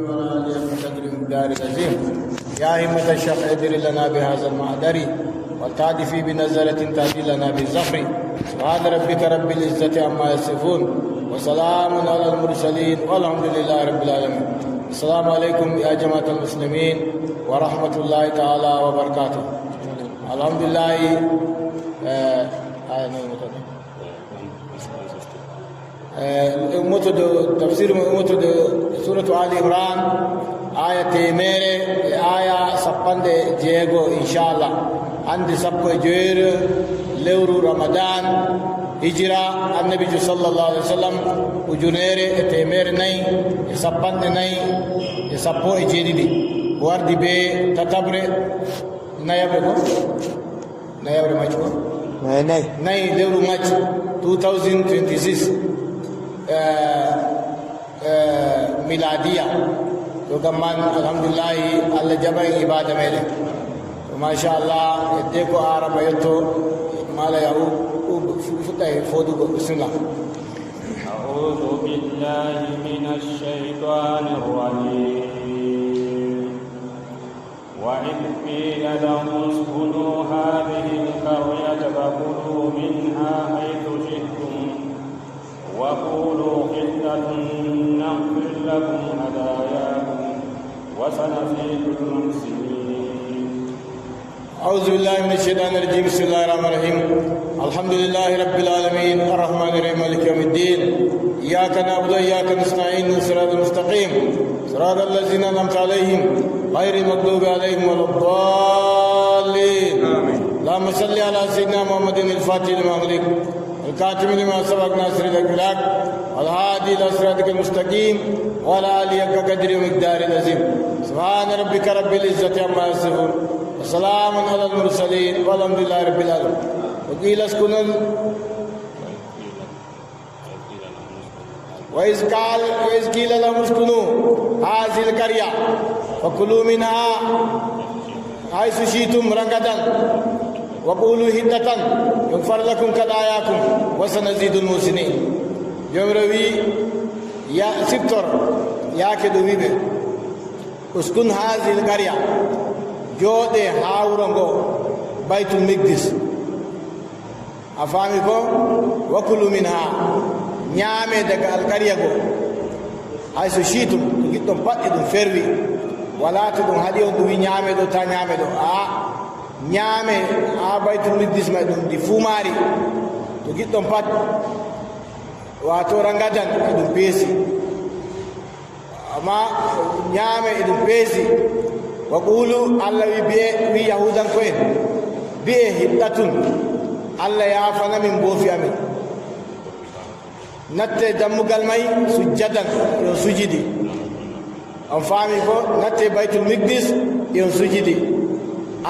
وعلى آله وصحبه المقدار العظيم. يا همة الشيخ ادر لنا بهذا المعذر والتعدي بنزلة تهدي لنا بالزفر. سبحان ربك رب العزة عما يصفون وسلام على المرسلين والحمد لله رب العالمين. السلام عليكم يا جماعة المسلمين ورحمة الله تعالى وبركاته. الحمد لله. تفسير سورة آل عمران آية ميري آية سبند جيغو إن شاء الله عند سبق جير لورو رمضان هجرة النبي صلى الله عليه وسلم وجنير تيمير ناي سبند ناي سبو جيدي وردي بي تتبر نايبرو ماچو ناي لورو ماچ 2026 मिलादिया तो गम्मान अल्हम्दुलिल्लाह अल्लाह जब इबादत मेले तो माशाअल्लाह देखो आ रहा है तो माला याऊ फुटाई फोदू को बिस्मिल्लाह أعوذ بالله من الشيطان الرجيم وإذ قيل لهم اسكنوا هذه القرية فكلوا منها حيث شئتم وقولوا حطة نغفر لكم خطاياكم وسنزيد المحسنين. أعوذ بالله من الشيطان الرجيم. بسم الله الرحمن الرحيم. الحمد لله رب العالمين الرحمن الرحيم مالك يوم الدين. إياك نعبد وإياك نستعين صراط المستقيم صراط الذين أنعمت عليهم غير المغضوب عليهم ولا الضالين. آمين. اللهم صل على سيدنا محمد الفاتح لما أغلق الكاتب لما سبق ناصر الأخلاق والهادي إلى صراطك المستقيم وعلى آله حق قدره ومقداره العظيم. سبحان ربك رب العزة عما يصفون وسلام على المرسلين والحمد لله رب العالمين. وقيل اسكنوا وإذ قيل لهم اسكنوا هذه القرية فكلوا منها حيث شئتم رغدا وقولوا حطة يغفر لكم خطاياكم وسنزيد المحسنين. يوم روي يا سبتر يا كدوي به اسكن هذه القرية جود هاورنغو بيت المقدس أفهمكم وكلوا منها نعمة دك القرية go حيث شئتم كنتم باتدون فيروي ولا تدون هديون دوي نعمة دو تا نعمة دو ñaame a baytul miqdis may ɗum ɗi fumaari to giɗɗon pat wato rangadan e ɗum peesi amma ñaame e ɗum peesi wa qulu allah wi yahudanko en bi'e hiddatun allah yaafana min boofi amin natte dammugal may sujjadan yo sujidi on faami ko natte baytul miqdis yon sujidi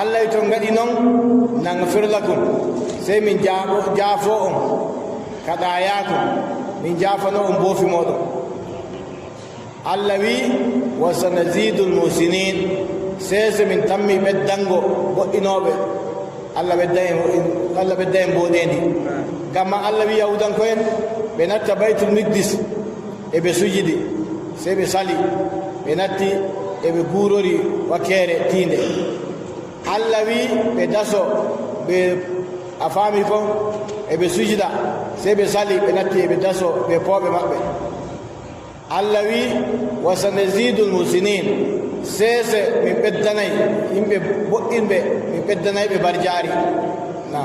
Allah to ngadi non nangfir lakum sai min jaafo on kada yakum min jaafano on bofi modo Allah wi wa sanazidul musinin sai min tammi beddango boddinobe Allah beddayen bodendi gamma Allah wi yahudan ko en be natta baytul miqdis e be sujidi sai be sali be natti e be gurori wakere tinde Allah wi ɓe daso ɓe a faami kon eɓe sujida sey ɓe sali ɓe natti eɓe daso ɓe pooɓe maɓɓe. Allah wi wa sanazidul musinin seese min ɓeddanay yimɓe boɗɗinɓe min ɓeddanay ɓe barjaari na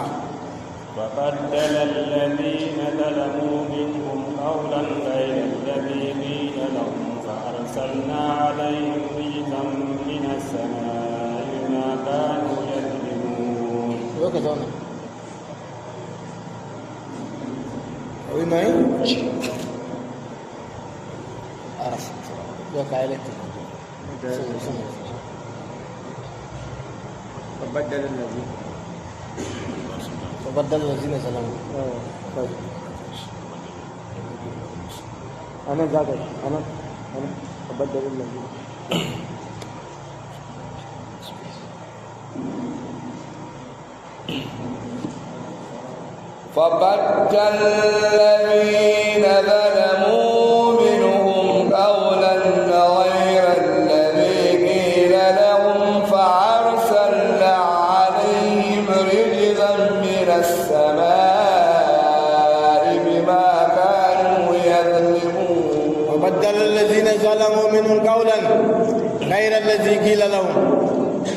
فبدل الذين ظلموا منهم قولا غير الذي قيل لهم فأرسلنا عليهم رجزا من السماء ما كانوا يكذبون. وكذا وما عرفت وكالتي فبدل الذين ظلموا. أنا زادت أنا فبدل الذين فبدل الذين ظلموا منهم قولا غير بدلوا منهم قولا غير الذي قيل لهم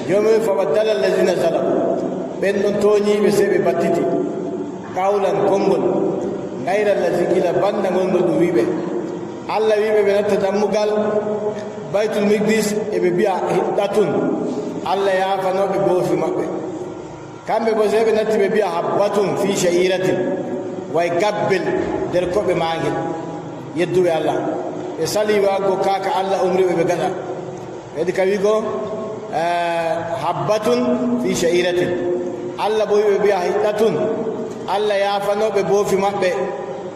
يوم فبدل الذين ظلموا بين توني بسبب باتتي قولا كونغول غير الذي قيل بند غندو ويبه الله ويبه بنتدمغال بيت المقدس ابيبيا هداتون الله يافنو بغوفي مابه kambe bo sebe natti be biya habbatun fi sha'iratin way gabbel der ko be mangi yeddu be Allah e sali wa go kaka Allah umri be gada edi kawi go habbatun fi sha'iratin Allah bo be biya hidatun Allah ya fano be bo fi mabbe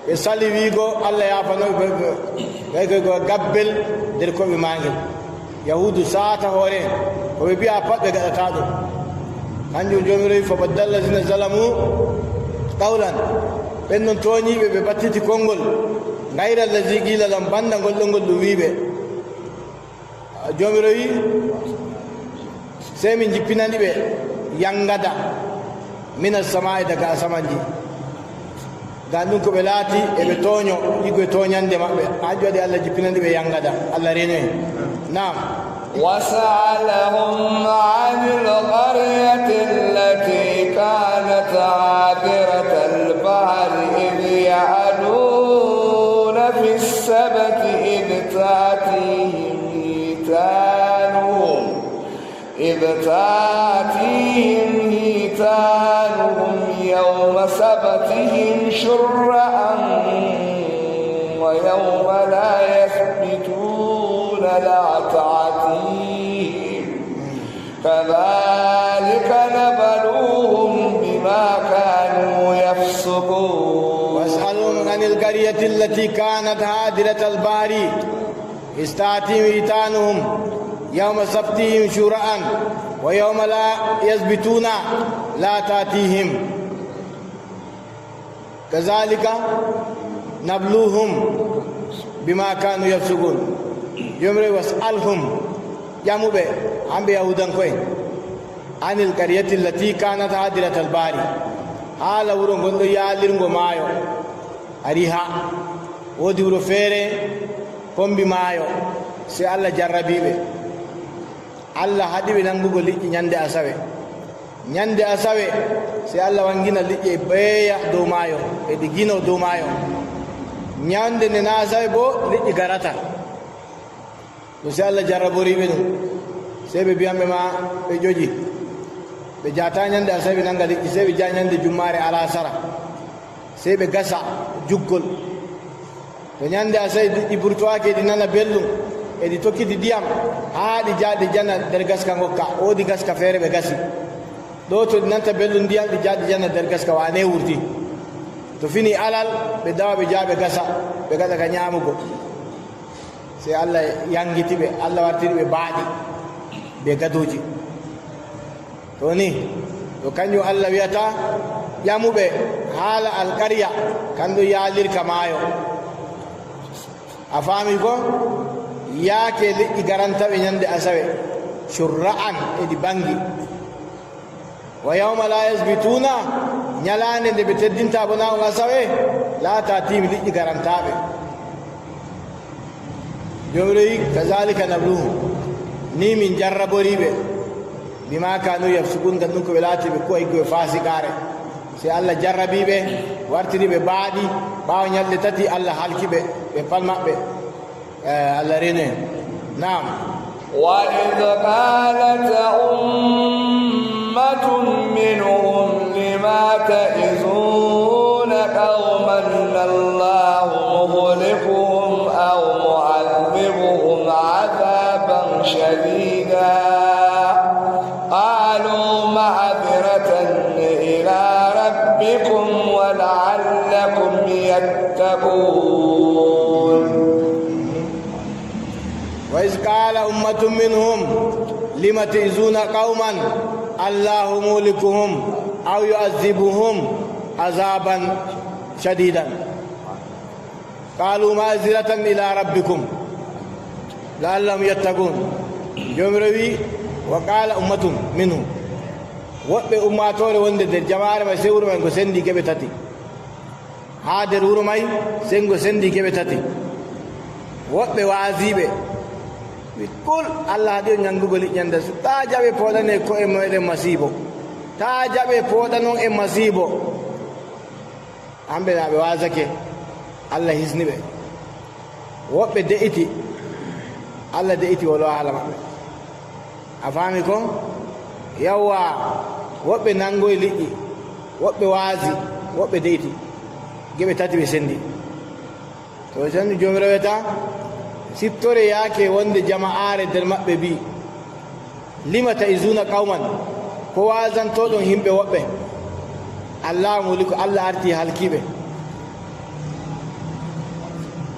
e sali wi go Allah ya fano be go gabbel der ko be mangi yahudu saata hore ko be biya pat be gada tado kanju jomiri fabaddal lazina zalamu qawlan bennon toñi be battiti kongol ngayra lazi qila lam banda gollongol du wibe jomiro yi semi jippinandi be yangada minas samai daga asamanji gandun ko be laati e be toño igo toñande mabbe ajode Allah jippinandi be yangada Allah reno naam وسألهم عن القرية التي كانت عابرة البحر إذ يعدون في السبت إذ تأتيهم هيتانهم يوم سبتهم شرعا ويوم لا يثبتون لا تعتيهم كذلك نبلوهم بما كانوا يفسقون واسألهم عن القرية التي كانت هادرة البحر إذ تأتيهم هيتانهم يوم سبتهم شرعا ويوم لا يثبتون لا تأتيهم كذلك نبلوهم بما كانوا يفسقون يومري واسألهم ياموبي عم بيهودان كوين عن القرية التي كانت هادرة البحر حال ورون غندو ياليرغو مايو أريها ودي ورو فيري كومبي مايو سي الله جربيبه الله hadibe nangugo liƴƴi ñande asawe si Allah wangina liƴƴi beya dow maayo e di gino dow maayo ñande ne na asawe bo liƴƴi garata to si Allah jarraboriɓe ɗum sey ɓe mbiyanɓe ma ɓe joƴi ɓe jata ñande asawe nanga liƴƴi sey ɓe ja ñande jummare ala sara sey ɓe gasa juggol to ñande asawe liƴƴi burtowaki eɗi nana belɗum edi tokkiti diyam haa ɗi jaaɗi jana nder gaska ngokka woodi gaska feere ɓe gasi ɗo to ɗi nanta belɗum ndiyam ɗi jaaɗi jana nder gaska wane wurti to fini alal ɓe dawa ɓe jaa ɓe gasa ɓe gasa ka ñaamugo sey Allah yangiti ɓe Allah wartiri ɓe baaɗi ɓe gadoji to ni to kanjum Allah wiyata ƴamuɓe haala alqarya kanɗum yaalirka maayo a faami ko yaake liƴƴi garantaɓe ñande asawe shurra'an eɗi bangi wa yawma la yasbituna ñalande nde ɓe teddinta bona on asawe laata timi liƴƴi garantaɓe jomroyi kazalika nabluhum ni min jarraboriɓe bima kanu yafsukun gam ɗum ko ɓe laati ɓe ko higgoɓe fasikare si Allah jarrabiɓe wartiriɓe baaɗi ɓawa ñalɗe tati Allah halkiɓe ɓe palmaɓɓe الله رينه نعم وإذ قالت أمة منهم لما تعظون قوما الله مهلكهم أو معذبهم عذابا شديدا قالوا معذرة إلى ربكم ولعلكم يتقون وإذ قال أمة منهم لم تعظون قوما الله مهلكهم أو يعذبهم عذابا شديدا قالوا معذرة إلى ربكم لعلهم يتقون جمروي وقال أمة منهم woɓɓe ummatore wonde nder jamaare may sey wuro may ngo sendi geɓe tati haa nder wuro may sey ngo sendi geɓe tati woɓɓe waasiɓe kul Allah haɗi o ñangugol liƴƴande so ta jaɓe poɗane ko e meɗen masibo ta jaɓe poɗa noon e masibo hamɓe naɓe wasake Allah hisniɓe woɓɓe de'iti Allah de'iti wolo haala maɓɓe a faami ko yawwa woɓɓe nangoye liƴƴi woɓɓe waasi woɓɓe de'iti geɓe tati ɓe sendi to tan jomirawo wiyata sittore yaake wonde jama'are nder maɓɓe bi lima ta'izuna qauman ko wasantoɗon himɓe woɓɓe Allah muli ko Allah arti halkiɓe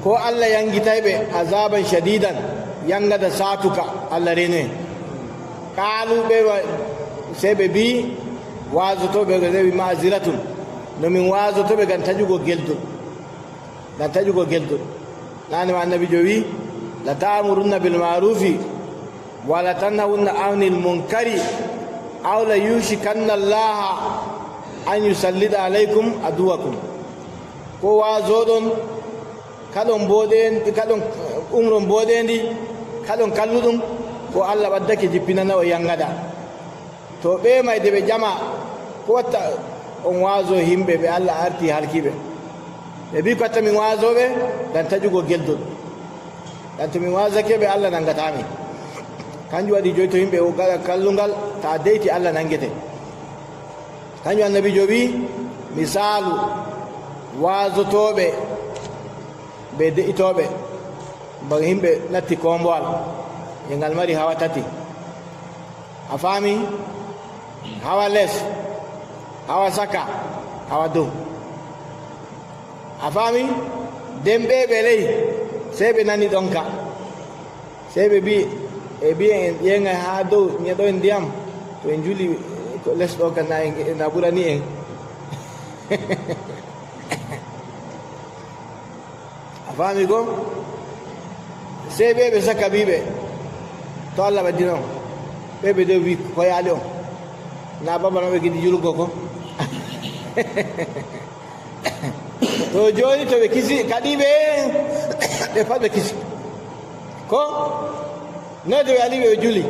ko Allah yangitayɓe azaban shadidan yangada satuka Allah renoye kaaluɓe sey ɓe bi wasotoɓe ɓe ma'ziratun nomin wasotoɓe gam taƴugo geldol nanima annabijo wi la ta'murunna bil ma'rufi wa la tanhawunna 'anil munkari aw la yushikanna Allah an yusallida alaykum aduwakum ko wazoɗon kaɗon boɗendi kaɗon umron boɗendi kaɗon kalluɗum ko Allah ɓaddake jippinana o yangada to ɓe mayde ɓe ƴama ko watta on waaso himɓe ɓe Allah arti halkiɓe ɓe bi ko watta min waasoɓe dan taƴugo geldol dan to min wasake ɓe Allah nangatami kanjum waɗi joyi to yimɓe o gaɗa kallungal ta deyti Allah nangete kanjum annabijo wi misalu wasotoɓe ɓe de'itoɓe ba yimɓe natti kombowal e ngal mari hawa tati a faami hawa les hawa saka hawa dow a faami den ɓe ley sey ɓe nani ɗon ka sey ɓe bi e bi en ƴeŋay ha dow ñeɗo en ndiyam to en juli ko les ɗo ka na ɓurani en a faami ko sey ɓe saka biɓe to Allah ɓaddi noon ɓe dow wi ko yaali on na babal maɓe giɗi julgo ko to joni to ɓe kisi kaɗiɓe ɓe pat ɓe kisi ko noy to ɓe aliɓe ɓe juli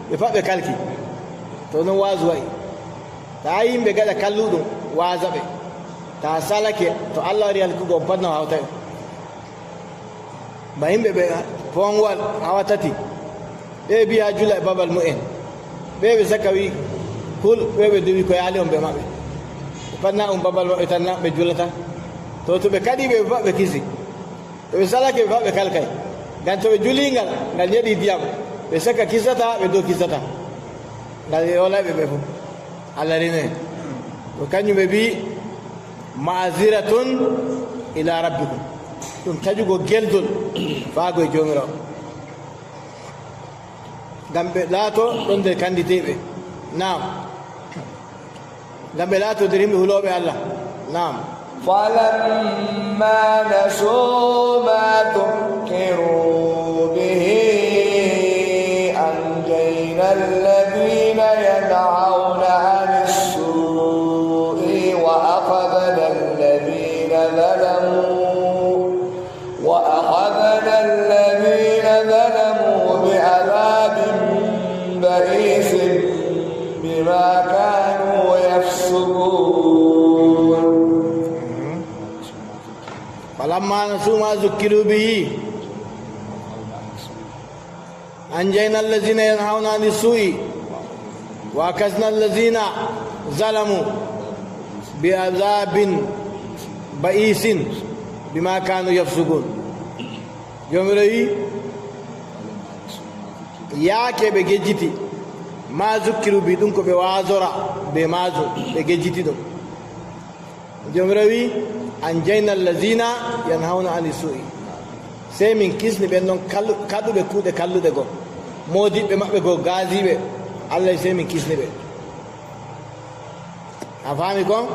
ɓe pat ɓe kalki to noon waasu wayi ta yimɓe gaɗa kalluɗum waasa ɓe ta salake to Allah wari halkugo on pat no hawta en ba yimɓe ɓe pongwal hawa tati ɓe bi ha jula e babal mu'en ɓe saka wi kul ɓe dowi ko yaali on ɓe maɓɓe panna on babal maɓɓe tan ɓe julata to ɓe kaɗi ɓe pat ɓe kisi to ɓe salake ɓe pat ɓe kalkay ngam to ɓe julingal ngal yeɗi ndiyam ɓe saka kisata ɓe dow kisata ngal yolayɓe ɓe fof Allah renoye to kañum ɓe bi ma'ziratun ila rabbikum ɗum taƴugo geldol faago e jomirawo ngam ɓe laato ɗon nder kanditeɓe nam ngam ɓe laato nder yimɓe huloɓe Allah nam فلما نسوا ما ذكروا به أنجينا الذين ينهون عن السوء وأخذنا الذين ظلموا بعذاب بئيس بما كانوا يفسقون فلما نسوا ما ذكروا به أنجينا الذين ينهون عن السوء وأخذنا الذين ظلموا بعذاب بئيس بما كانوا يفسقون jomirawi yaake ɓe gejjiti ma zukkiru bi ɗum ko ɓe wasora be majo ɓe gejjiti ɗum jomirawi an jayna allazina yanhawna ani su'i sey min kisni ɓen ɗon kaɗuɓe kuuɗe kalluɗe goo modiɓɓe maɓɓe goo gaziɓe Allah sey min kisni ɓe a faami kon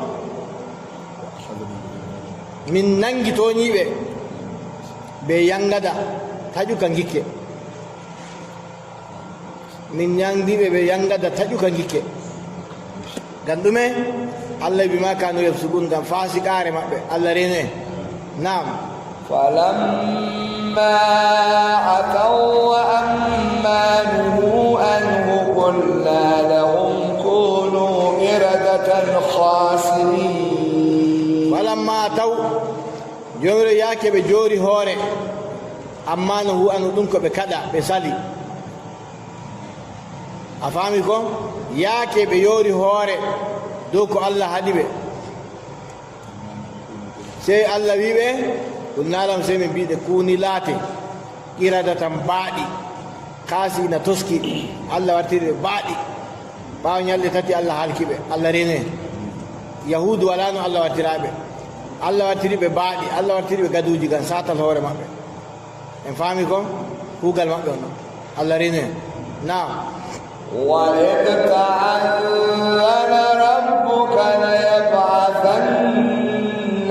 min nangi toñiɓe ɓe yangada taƴuka gikke min ñangdiɓe ɓe yangada taƴuka gikke ngam ɗume Allah bima kanu yafsuqun ngam fasikare maɓɓe Allah rene nam فلما عتوا الخاسرين. فلما أتوا جمر ياك بجوري هوري أما نهو أنو دنك بكدا بسالي أفهمكم ياك بجوري هوري دوكو الله حديبه سي الله بيبه قلنا لهم سي من بيده كوني لاتي إرادة بعدي كاسي نتسكي الله ورتير بعدي باو نيالي تاتي الله حالكيبه الله رينه يهود ولانو الله ورتيرابه الله ورتيربه بعدي الله ورتيربه قدوجي كان ساتل هوري مابه ان فهمكم هو قال مابه الله رينه نعم وإذ تعلن ربك ليبعثن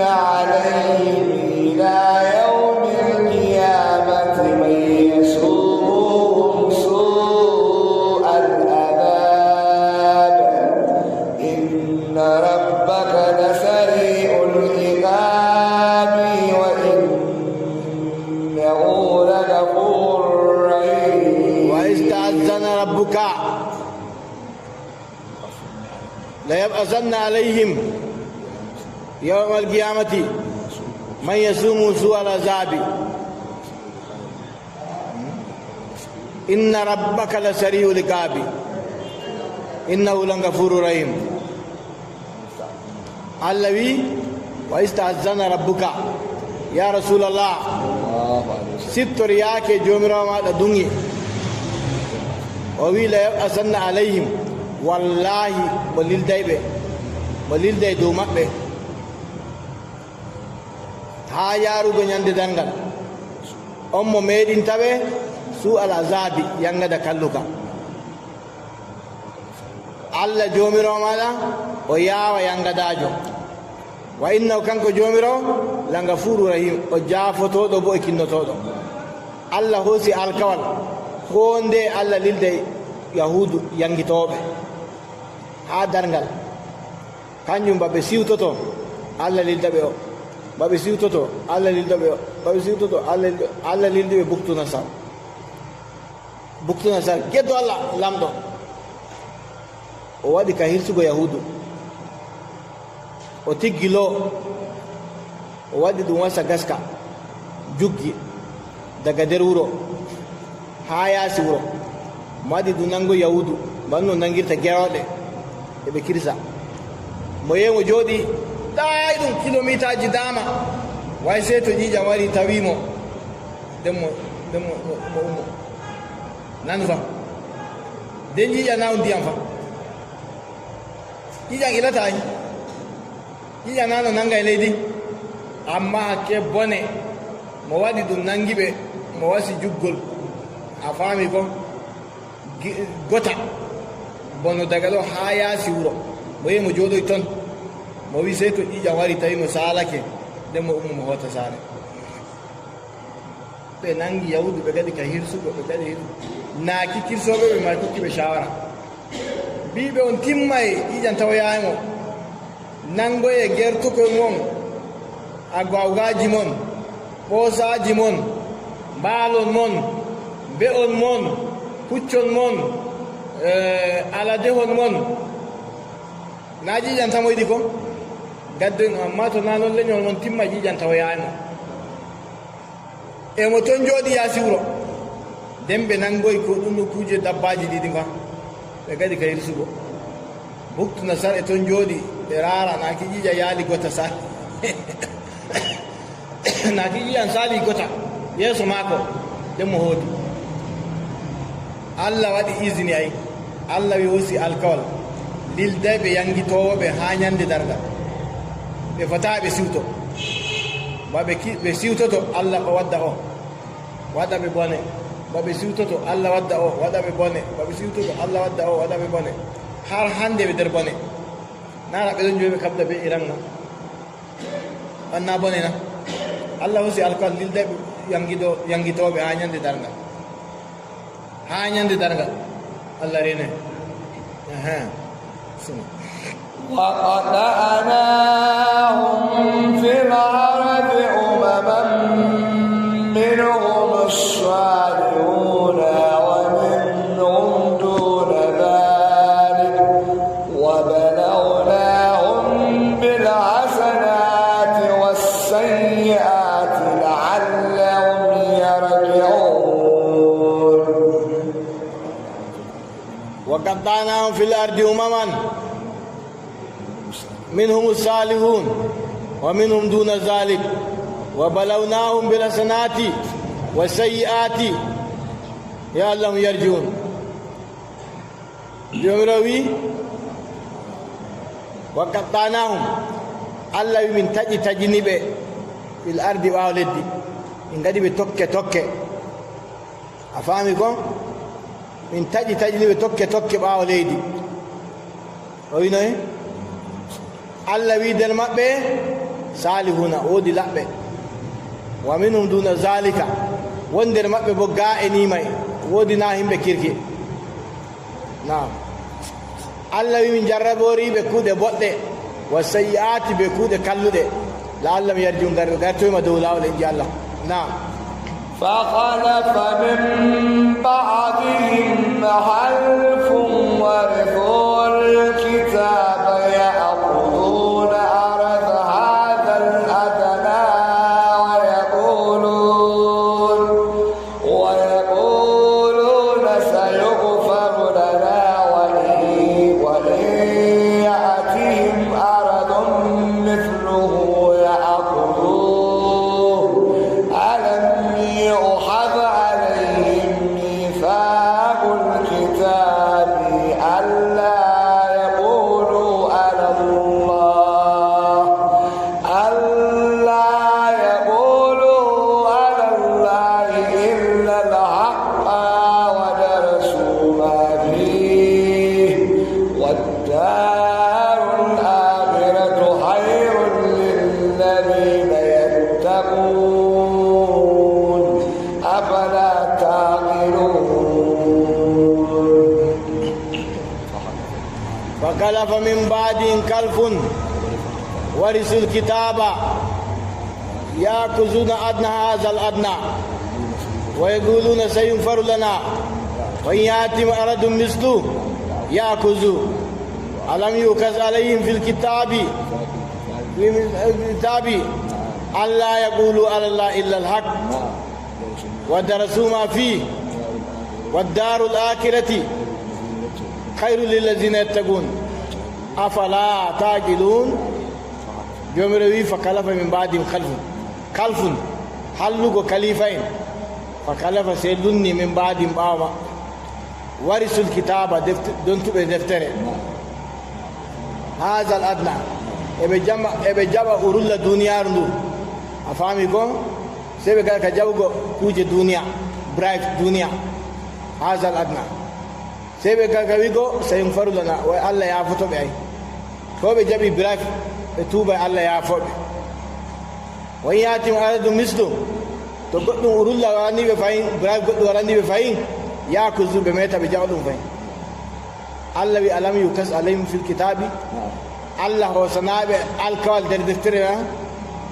عليهم إلى يوم القيامة من يسومهم سوء العذاب إن ربك لسريع العقاب وإنه لغفور رحيم. وإذ تأذن ربك ليبعثن عليهم يوم القيامة من يسوم سوء العذاب إن ربك لسريع العقاب إنه لغفور رحيم. الذي وإذ تأذن ربك يا رسول الله ست رياك جمرة ما دوني ووي ليبعثن عليهم والله وليل دايبه وليل داي دو مابbe ha yarugo nyande dangal on mo meedin tawe su al azabi yangada kalluka alla jomiro mala o yawa yangadajo wa inna kanko jomiro la gafuru rahim o jafotodo bo e kinnotodo alla hosi alkawal honde alla lilde yahudu yangitobe ha dargal kanjum babe siwtoto alla lildabe o babe siwtoto alla lildabe o babe siwtoto alla lildabe buktuna sa geddo alla lamdo o wadi ka hirsugo yahudu o tiggilo o wadi dum wasa gaska juggi daga der wuro ha yasi wuro madi du nango yahudu banno nangirta gerode e be kirsa mo yemo jodi dai dum kilomita ji dama way se to jija wari tawimo demo mo nan fa den jija naw ndiyam fa jija ilata ay jija nano nanga leydi amma ke bone mo wadi dum nangibe mo wasi juggol a fami ko gota bono daga ɗo ha yaasi wuro mo yi mo jooɗoy toon mo wi sey to ƴiƴam wari tawi mo salake nden mo ummo mo hota saare ɓe nangi yahudu ɓe kadi ka hirsugo ɓe kadi naaki kirsoɓe ɓe ma kokkiɓe shawara mbiɓe on timmay ƴiƴam tawoyaymo nangoye gertukoy mon a gawgaji mon ɓoosaji mon mbaalon mon be'on mon puccon mon aladehon mon na ƴiƴan tamoyɗi ko gadden amma to na non leñol mon timma ƴiƴan tawoyaymo emo toon jooɗi yaasi wuro nden ɓe nangoy ko ɗum no kuuje dabbaji ɗiɗi fa ɓe kadi ka hirsugo buktuna sar e toon jooɗi ɓe raara naki ƴiƴa yaali gota sali naki ƴiƴan sali gota yeeso maako nden mo hoodi allah waɗi usini ay allah wi hosi alkawal lilday ɓe yangitowoɓe ha ñande dargal ɓe fota ɓe siwto ɓe siwtoto allah o wadda o waɗa ɓe bone baɓe siwtoto allah wadda o waɗa ɓe bone baɓe siwtoto allah wadda o waɗa ɓe bone har hande ɓe nder bone nana ɓe ɗon joyi ɓe kabda ɓe iran na anna bone na allah hosi alkawal lilday ɓe yangitoɓe ha ñande dargal Allah rene وقطعناهم في الأرض أمما منهم الصالحون ومنهم دون ذلك وبلوناهم وقطعناهم في الأرض أمما منهم الصالحون ومنهم دون ذلك وبلوناهم بالحسنات والسيئات لعلهم يرجعون جمروي وقطعناهم الله من تجنب في الأرض وأولدي إن قد بتوكي أفهمكم من تجنب توكي وأولدي وينه الله ويدر مبه صالحون ودي لبه ومنهم دون ذلك وندر مبه بقاء نيمي ودي ناهم بكيركي نعم الله من جربوري بكود بوده والسيئات بكود كلده لعلهم يرجون غيرتهم دولا ولنجي الله نعم فخلف من بعدهم خلف ورثوا الكتاب يأخذون عرض هذا الأدنى ويقولون سيغفر لنا وإن يأتهم عرض مثله يأخذوه ألم يؤخذ عليهم ميثاق الكتاب ألا يقولوا على الله إلا الحق ودرسوا ما فيه والدار الآخرة خير للذين يتقون أفلا تعقلون فخلف من بعدهم خلف ورثوا الكتاب يأخذون أدنى هذا الأدنى ويقولون سيغفر لنا وإن يأتهم عرض مثله يأخذوا ألم يؤخذ عليهم في الكتاب ألا يقولوا على الله إلا الحق ودرسوا ما فيه والدار الآخرة خير للذين يتقون أفلا تعقلون جمروي فخلف من بعدهم خلف حلقوا خليفين فخلف سيدني من بعدهم باما ورثوا الكتاب دونت بدفتر هذا الأدنى ebe jaba urulla duniyaru ndu a faami ko sai ɓe gara ka jaɓugo kuje duniya bribe duniya hasal adna sai ɓe gara ka wigo sayum farulana way allah yafotoɓe ay ko ɓe jaɓi bribe ɓe tuuba e allah yafoɓe won yatim aradu mislu to goɗɗum urulla warandiɓe fayin bribe goɗɗum warandiɓe fayin yakuzuɓe meta ɓe jaɓa ɗum fayin allah wi alam yukas alayhim fil kitabi Allah hosanaɓe alkawal nder deftere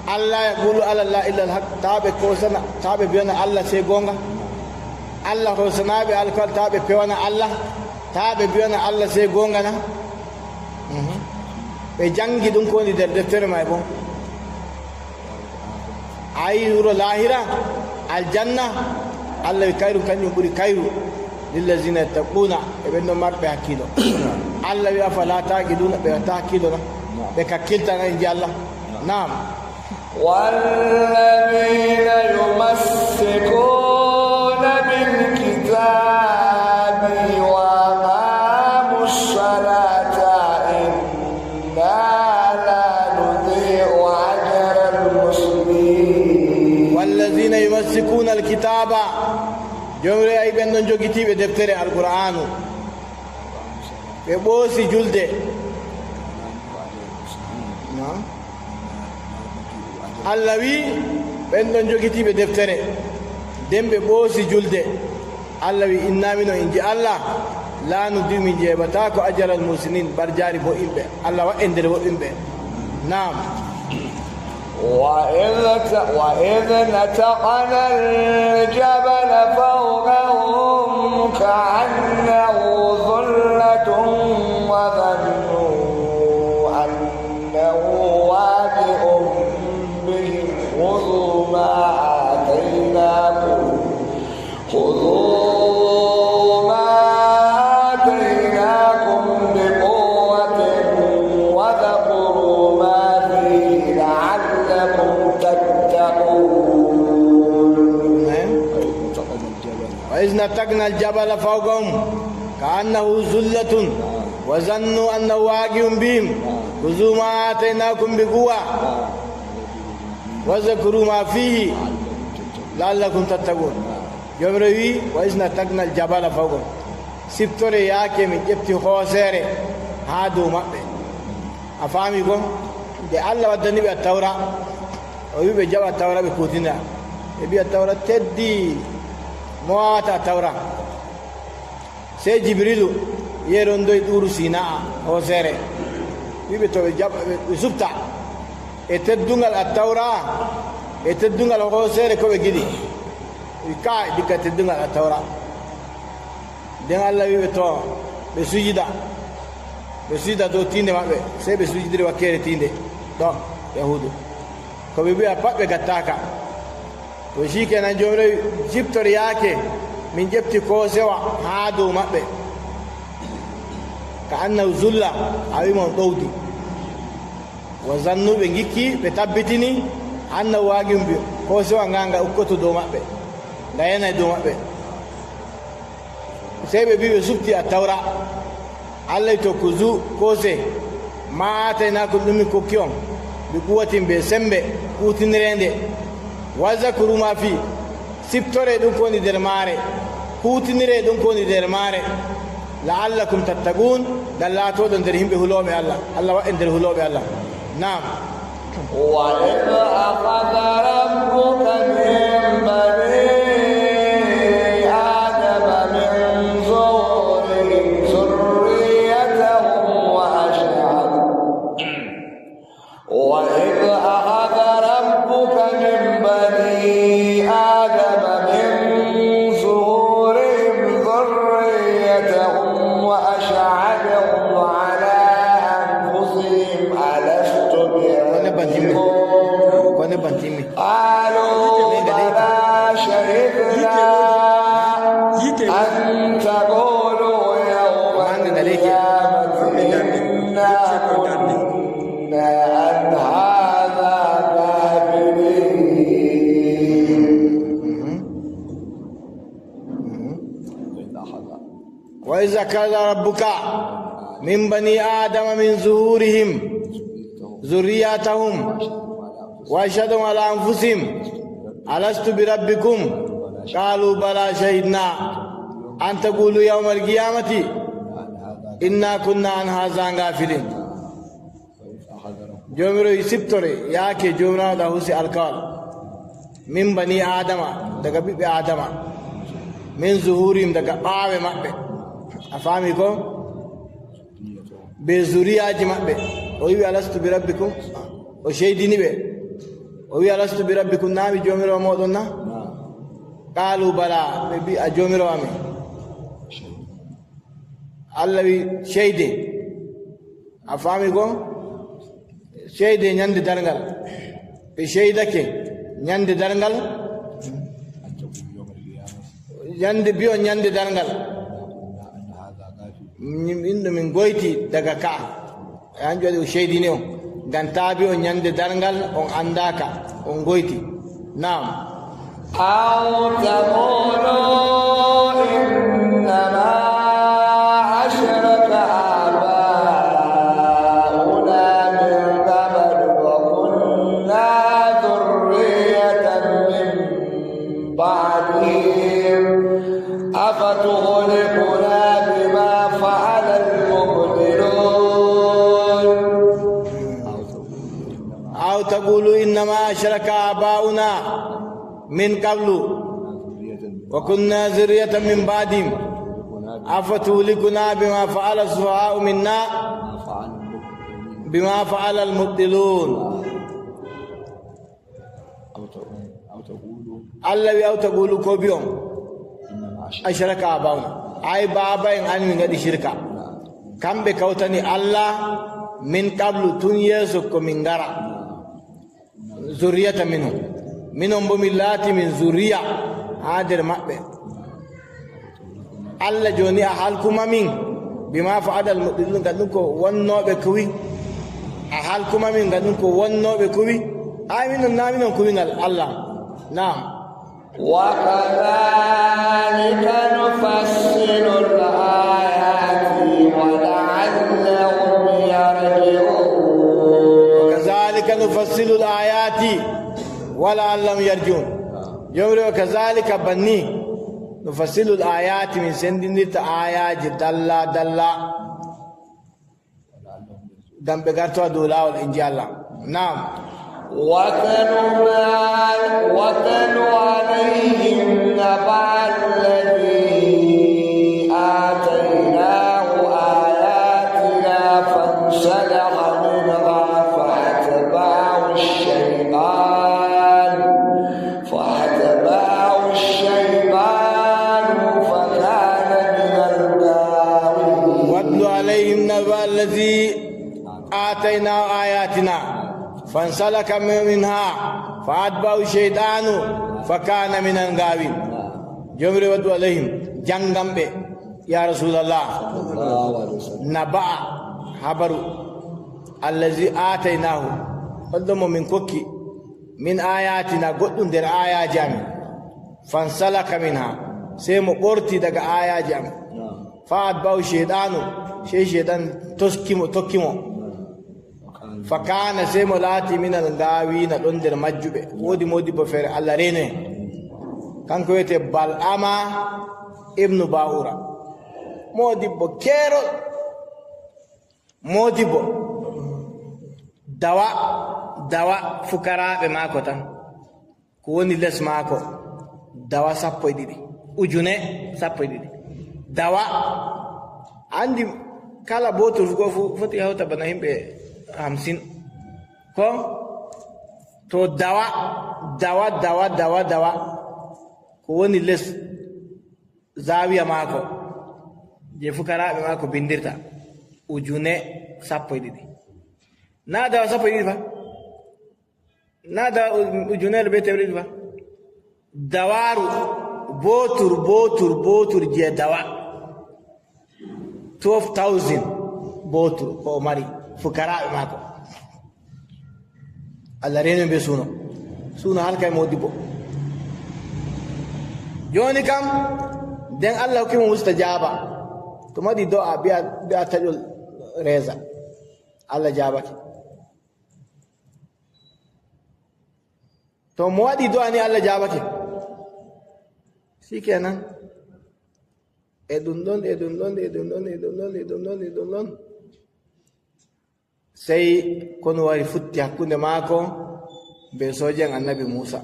Allah yaqulu ala Allah illa alhaq taɓe kosana taɓe biyana Allah sey gonga Allah hosanaɓe alkawal taɓe pewana Allah taɓe biyana Allah sey gonga na ɓe jangi ɗum ko woni nder deftere may bon ayi wuro lahira aljanna Allah wi kayru kañum ɓuuri kayru lillazina yattaquna e ɓen ɗon marɓe hakkilo Allah wi afala taqiluna ɓe watta hakkilo na ɓe kakkiltana en ji Allah nam والذين يمسكون بالكتاب وأقاموا الصلاة إنا لا نضيع أجر المسلمين والذين يمسكون الكتاب jomre ay ɓen ɗon jogitiɓe deftere alqur'anu ɓe ɓoosi julde Allah wi ɓen ɗon jogitiɓe deftere nden ɓe ɓoosi julde Allah wi innamino en ji Allah laanu du min jeeɓata ko ajaral musinin bar jaari boɗɗinɓe Allah waɗe nder woɗɗinɓe nam وإذ نتقنا الجبل فوقهم كأنه ظلة وظنوا أنه واقع بهم خذوا ما آتيناكم نتقنا الجبل فوقهم كأنه ذلة وظنوا أنه واقع بهم خذوا ما آتيناكم بقوة وذكروا ما فيه لعلكم تتقون يومروي وإذ نتقنا الجبل فوقهم سبتوري ياكي من جبتي خوسيري هادو مأبي أفهمكم دي الله ودني بالتوراة ويبي جوا التوراة بكوتنا يبي التوراة تدي موات التوراة سي جبريل يروندو يدور سيناء خوسيري يبي تو جاب يسبتا اتدونغال التوراة اتدونغال خوسيري كوي جدي يكاي ديك تدونغال التوراة دين الله يبي تو بسجدا دو تيندي مابي سي بسجدري وكيري تيندي دو يهودو كوبي بي ابا بغتاكا وشي كان جومري جيبتور ياكي من جبتي كوسوا هادو مابي كأنه ذلة أو من دودي وظنوا بنجيكي بتبتني أنه واقم بي كوسوا عنعا أكتو دو مابي لا ينا دو مابي سيبي بي بسبتي التوراة الله يتوكزو كوسي ما آتيناكم من كوكيوم بقوة بسمبة قوة نريندي وذكروا ما فيه سبتوري دون كوني درماري قوة نريد دون كوني درماري لعلكم تتقون دلاتو دون درهم بهلوم الله الله وإن درهلوم الله نعم وإذ أخذ ربك من بني قالوا بلى شهدنا أن تقولوا يوم القيامة إنا كنا عن هذا غافلين. وإذا أخذ ربك من بني آدم من ظهورهم ذرياتهم وأشهدهم على أنفسهم ألست بربكم قالوا بلى شهدنا أن تقولوا يوم القيامة إنا كنا عن هذا غافلين. جمرو يسبتوري ياكي جمرو دهوسي القال من بني آدم دقبي آدم من ظهورهم دقبي مأبي أفهمكم بذريات مأبي ويبي ألست بربكم وشهدني به ويا لست بربكم نامي جوميرو مودنا قالوا بلى بي اجوميرو امي الله شهيد افاميكو شهيد نياند دارغال بشهيدك نياند دارغال نياند بيو نياند دارغال من غويتي daga ka anjo shehidi ne gantabi on nyande dargal on andaka on goyti naam aw taqulu innama ashraka abauna min qabl wa kunna dhurriyatan min ba'dihim afatuhlikuna bima fa'ala al-mubtilun. أو تقولوا إنما أشرك آباؤنا من قبل وكنا ذرية من بعدهم أفتهلكنا بما فعل السفهاء منا بما فعل المبطلون. الذي أو تقولوا كوبيوم أشرك آباؤنا أي بابا إن من قد شركا كم بكوتني الله من قبل تنيسك من غرا ذرية منهم بملات من ذرية هادر مأبه الله جوني أحالكم من بما فعل المبطلون قد نكو ونو بكوي أحالكم من قد نكو ونو بكوي آي منهم نامنهم كوين الله نعم وكذلك نفصل الآيات ولعلهم يرجعون وكذلك نفصل الآيات ولعلهم يرجعون يوم وكذلك بني نفصل الآيات من سندنت آيات دلا دم بقرتوا دولا والإنجيل نعم وتل عليهم نبأ الذي آتيناه آياتنا فانسلخ منها فأتبعه الشيطان فكان من الغاوين. واتل عليهم نبأ الذي آتيناه آياتنا فانسلك منها فأتبعه الشيطان فكان من الغاوين. جمر ودو عليهم جنگم بي يا رسول الله نبأ خبر الذي آتيناه قدم من كوكي من آياتنا قدن در آيات جامع فانسلك منها سيمو قرتي دق آيات جامع فأتبعه الشيطان شيطان تكيمو فكان سيمو لاتي من الغاوين اندر مجبه مودي بفر الله رينه كان كويته بالأما ابن باورا مودي بكيرو مودي بو دواء فقراء ماكو تن كوني لس ماكو دواء سابو ديدي وجونه سابو ديدي دواء عندي كلا بوتو فوقو فتي هوتا بناهم به 50 ko to dawa ko woni les zawiya mako je fukaraɓe mako bindirta ujune 12 na dawa 12 fa na dawa ujunere be tewre fa dawaru botur je dawa 12,000 botur ko mari fukaraɓe mako Allah reno be suno halkay modibo joni kam den Allah ko mo mustajaba to madi do'a bi'a tajul reza Allah jabake to mo wadi do'a ni Allah jabake shikenan edun don sai kono wari futti hakkunde maako be sojan annabi Musa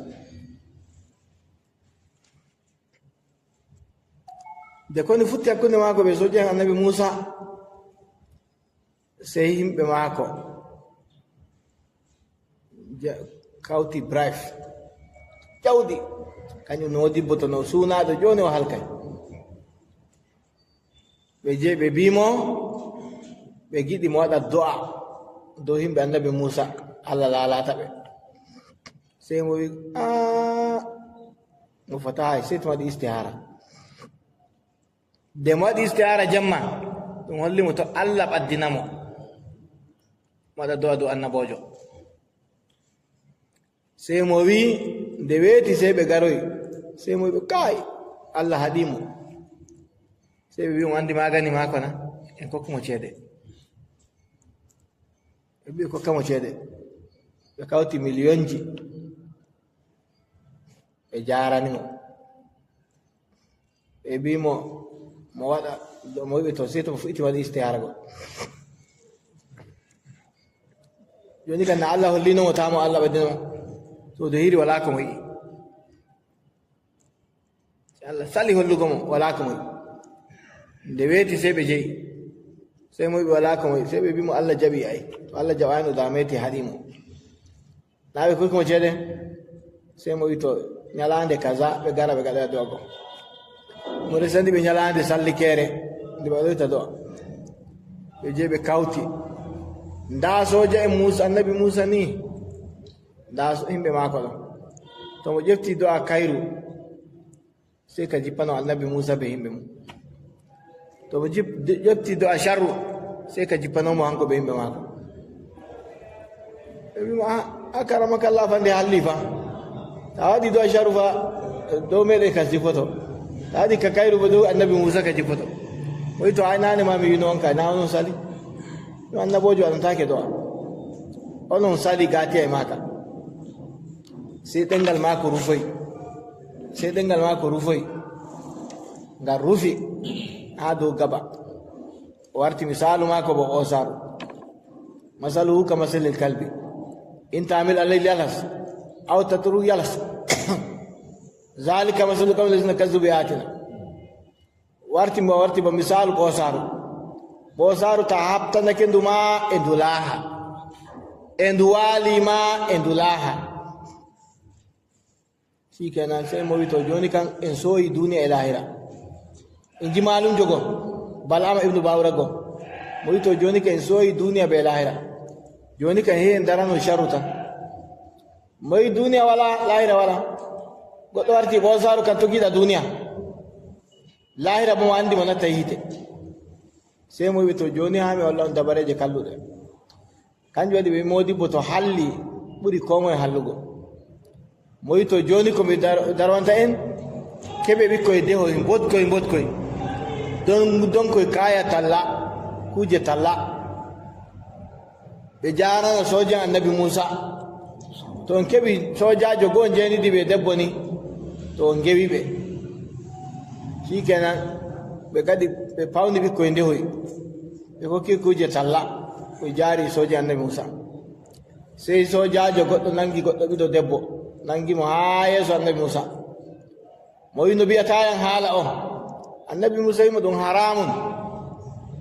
de kono futti hakkunde maako be sojan annabi Musa sai himɓe maako kawti bref jawdi kañum no dibbo to no suunaɗo joni o halkay ɓe je ɓe bimo ɓe giɗi mo waɗa do'a do himɓe annabi Musa Allah lalata ɓe sai mo wi mo fata hay sai to waɗi istihara de mo waɗi istihara jamma ɗum holli mo to Allah ɓaddinamo waɗa do'a do annabojo sai mo wi nde weeti sai ɓe garoyi sai mo wi kai Allah haɗimo sai ɓe wi mo andi magani mako na en kokkumo ceede ɓe kokkamo ceede ɓe kawti millionji ɓe jaranimo ɓe mbimo mo waɗa mo wiɓe to sei to mo fuɗɗiti waɗi istihara go joni kan na Allah hollinomo tamo Allah ɓaddinamo so do hiri wala ko mo yi'i Allah sali hollugomo wala ko mo yi'i nde weeti sei ɓe jeyi sai mo ɓe wala ko mo yi'i sei ɓe mbimo Allah jaɓi ay to Allah jaɓano damete haɗimo naɓe kokkimo ceede sai mo wi to ñalande kaza ɓe gara ɓe gaɗoya do'a go mo resandi ɓe ñalande sallikere nde ɓe waɗoyta do'a ɓe je ɓe kawti nda soja e Musa annabi Musa ni nda himɓe maako ɗon to mo ƴefti do'a kayru sai ka jippano annabi Musa be himɓe mum to mo ƴefti do'a sharru sai ka jippanomo hanko be himɓe maako ɓe mbimo a karamaka Allah fa nde halli fa ta waɗi do'a sharru fa do me de kasi foto tadi ka kairu bodo annabi Musa ka ji foto wai to ai nane ma mi yino wanka na wonon sali no annabojo an take do onon sali gati ai maka sai dangal mako rufai ga rufi ado gaba warti misalu mako bo osaru masaluhu ka masalil kalbi in ta'mil alayhi yalas aw tatru yalas zalika masalu kam lazina kazzabu ayatina warti ba misalu bosaru ta hapta nakenduma endulaha enduwali ma endulaha shikenan sai mo wito joni kan en soyi duniya ilahira inji malum jogo balama ibnu bawra go mo wito joni kan en soyi duniya be ilahira joni kan he darano sharuta moy duniya wala lahira wala goddo warti bosaru kan togida duniya lahira mo andi mo nata hite sai mo wito joni ha mi walla on dabareje kallude kanjo wadi be modi boto halli buri komoy hallugo moyito joni ko mi darwanta en kebe bikkoy deho mbotkoy don koy kaya talla kuje talla be jarana soja annabi Musa to on kebi sojajo go jeni dibe debbo ni to on gewi be shikenan be kadi be pawni bikkoy dehoy be ko kuje talla ko jari soja annabi Musa sei sojajo goddo nangi goddo bido debbo nangi mo ha yeso annabi Musa mo yino biyata yan hala o annabi Musa mo dum haramun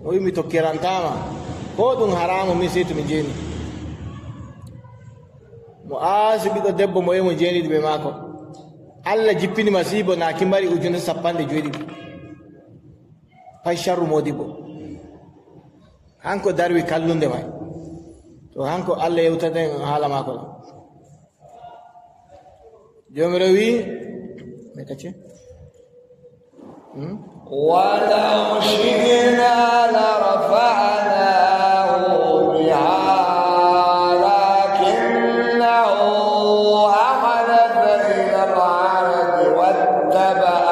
o yimi to kirantama ko dum haramu mi setu mi jeni mo asibi do debbo mo yimo jeni be mako alla jippini masibo na kimbari ujuna sappande joidi fay sharru modibo hanko darwi kallunde may to hanko alla yewtade hala mako jomrewi me kace ولو شئنا لرفعناه بها لكنه أخلد إلى الأرض واتبع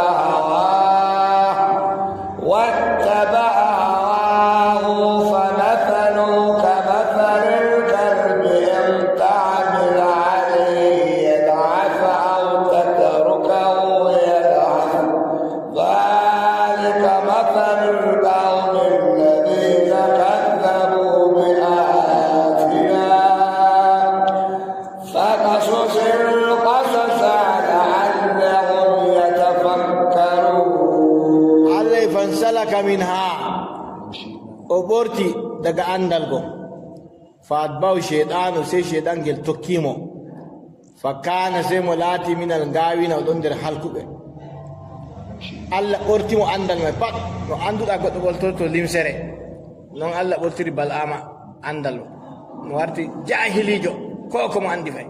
هواه فمثله كمثل الكلب إن تعمل عليه يلعث أو تتركه يلعث ذلك مثل القوم الذين كذبوا بآياتنا فقصص القصص لعلهم يتفكرون علي فانسلك منها وبورتي دغا اندالغو فاتباو شيطان سي شيطان جل توكيمو فكان سي مولاتي من الغاوين ودندر حلقوبه Allah ɓortimo andal mai pat no anduɗa goɗɗo ɓoltorto limsere non Allah ɓortiri bal'ama andal mo warti jahilijo ko komo andi fay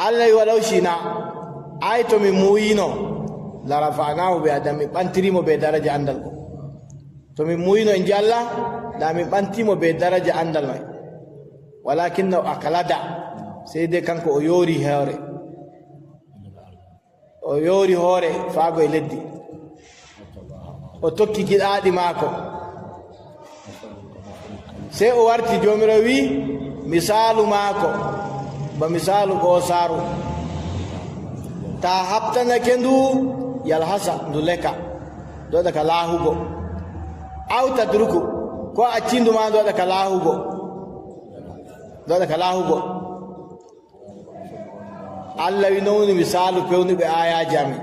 Allah walaw shina ay to mi muyino la rafa'nahu bi adam mi ɓantirimo be daraja andal ko to mi muyino en ji Allah da mi ɓantimo be daraja andal mai walakinna akalada sai dai kanko o yori hore o yori hore faago e leddi o tokki giɗaɗi maako sey o warti jomiro wi misalu maako ba misalu ɓoosaru ta habtanake ndu yalhasa ndu leka ndu waɗa ka laahugo aw tadruku ko accinduma ndu waɗa ka laahugo Allah wi nowni misalu pewnuɓe ayaji amin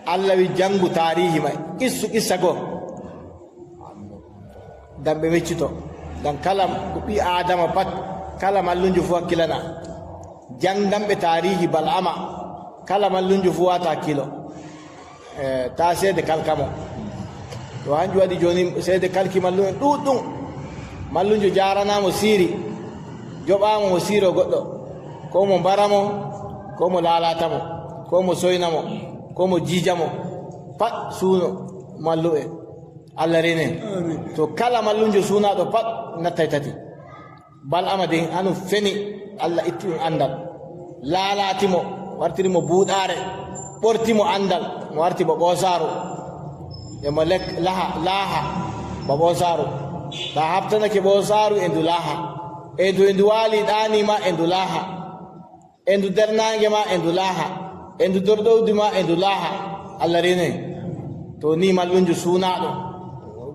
Allah wi jangu tarihi may qissa go gam ɓe meccito gam kala ko ɓi adama pat kala mallunjo fu hakkilana jangamɓe tarihi bal'ama kala mallunjo fu wata hakkilo ta seede kalkamo to hanjum waɗi joni seede kalki mallumen ɗuɗɗum mallunjo jaranamo siiri joɓamo mo siiro goɗɗo ko mo mbaramo ko mo lalatamo ko mo soynamo ko mo jiijamo pat suuno malluɓe Allah renen to kala mallunjo suunaɗo pat nattay tati bal'ama de hanu feni Allah itti ɗum andal laalatimo wartirimo buuɗaare ɓortimo andal mo warti ba ɓoosaaro emo laaha ba ɓoosaaro ta habtanake ɓoosaaru e ndu laaha e ndu waali ɗaanima e ndu laaha e ndu derninge ma e ndu laaha e ndu dorɗowdi ma e ndu laaha Allah rene to ni mallunjo suunaɗo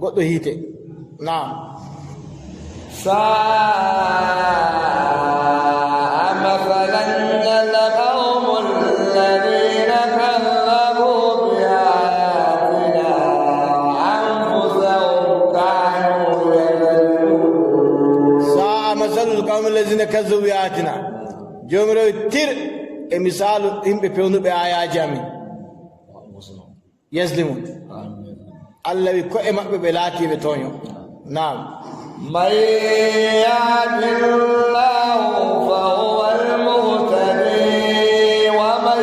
goɗɗo hiite naam ساء مثلا القوم الذين كذبوا بآياتنا أنفسهم كانوا يظلمون ساء مثل القوم الذين كذبوا بآياتنا جمرو تير مثال هم بيونو بآيات أمين يظلمون الله بكو إمام بلاتي بتونيو نعم من يهد الله فهو المهتدي ومن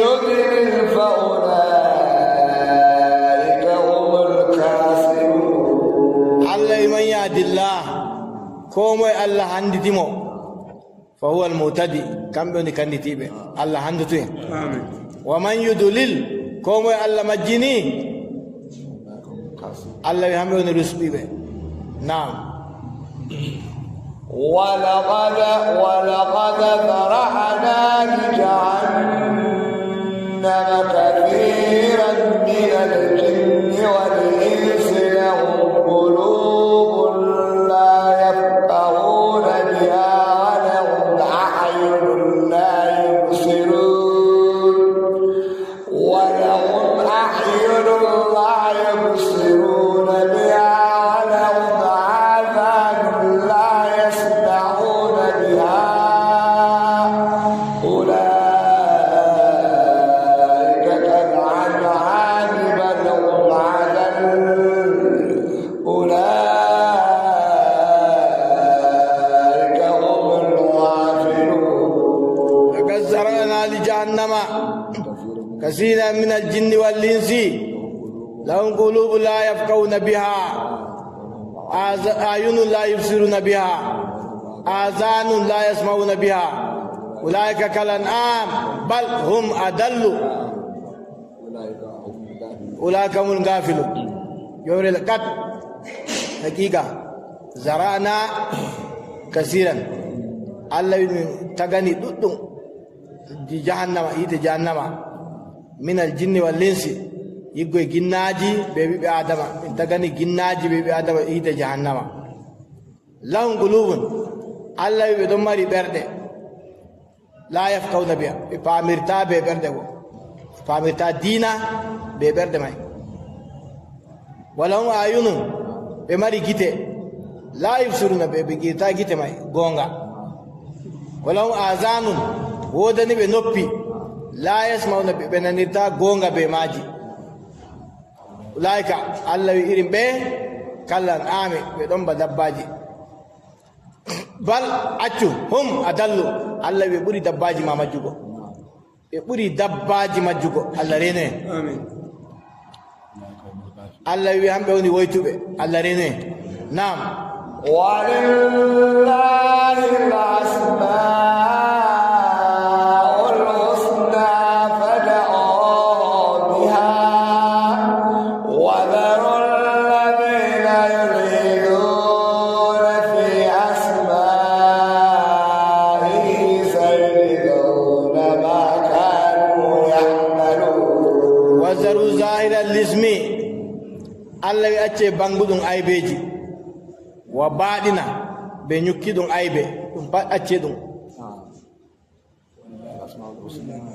يضلل فأولئك هم الكافرون الله من يهد الله كومو الله هندتيمو فهو المهتدي كم بيوني كندتيبه الله هندتوه آمين ومن يضلل كومو الله مجيني الله يهمون رسبيبه نعم ولقد ذرأنا لجهنم كثيرا من الجن والإنس لهم قلوب لا يفقهون بها ولهم أعين لا يبصرون بها كثيرا من الجن والإنس لهم قلوب لا يفقهون بها أعين لا يبصرون بها آذان لا يسمعون بها أولئك كالأنعام بل هم أضل أولئك هم الغافلون يوري لقد حقيقة زرعنا كثيرا الله تغني دودون جهنم إيت جهنم من الجن والإنس يقول جناجي بيبي آدم تغني جناجي بيبي آدم إيت جهنم لهم قلوب الله يدمر برده لا يفقهون بها فامرتا ببرده فامرتا دينا ببرده ماي ولهم أعين بمري جيته لا يبصرون بجيتا جيته ماي غونغا ولهم آذان ودني بنوبي لا يسمعون بنانيتا غونغا بماجي أولئك الله يريم به كلن آمي بدون بدباجي بل أتو هم أدلوا الله يبوري دباجي ما مجوكو يبوري دباجي مجوكو الله رينه آمين الله يهم بوني ويتوبه الله رينه نعم ولله الأسماء الحسنى فادعوه بها وذروا الذين يلحدون في أسمائه سيجزون ما كانوا يعملون وذروا ظاهر الاسم الله يأتي بانغودون أيبيجي وبعدنا بنيكيدون أيبه أتشدون